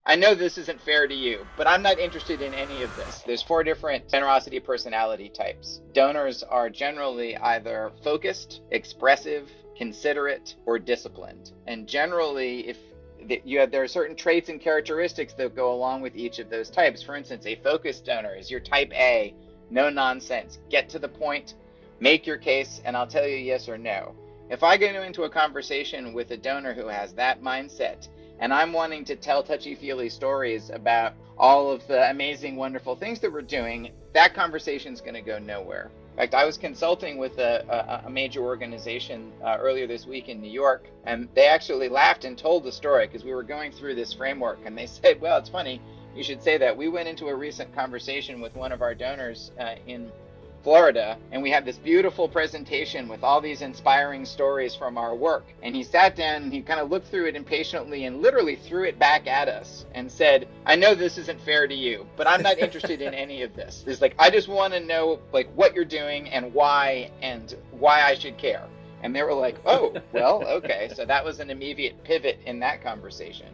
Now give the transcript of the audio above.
I know this isn't fair to you, but I'm not interested in any of this. There's 4 different generosity personality types. Donors are generally either focused, expressive, considerate, or disciplined. And generally, if there are certain traits and characteristics that go along with each of those types. For instance, a focused donor is your type A, no nonsense, get to the point, make your case, and I'll tell you yes or no. If I go into a conversation with a donor who has that mindset, and I'm wanting to tell touchy-feely stories about all of the amazing, wonderful things that we're doing, that conversation's going to go nowhere. In fact, I was consulting with a major organization earlier this week in New York, and they actually laughed and told the story because we were going through this framework, and they said, well, it's funny, you should say that. We went into a recent conversation with one of our donors in Florida, and we had this beautiful presentation with all these inspiring stories from our work. And he sat down and he kind of looked through it impatiently and literally threw it back at us and said, I know this isn't fair to you, but I'm not interested in any of this. It's like, I just want to know like what you're doing and why I should care. And they were like, oh, well, okay. So that was an immediate pivot in that conversation.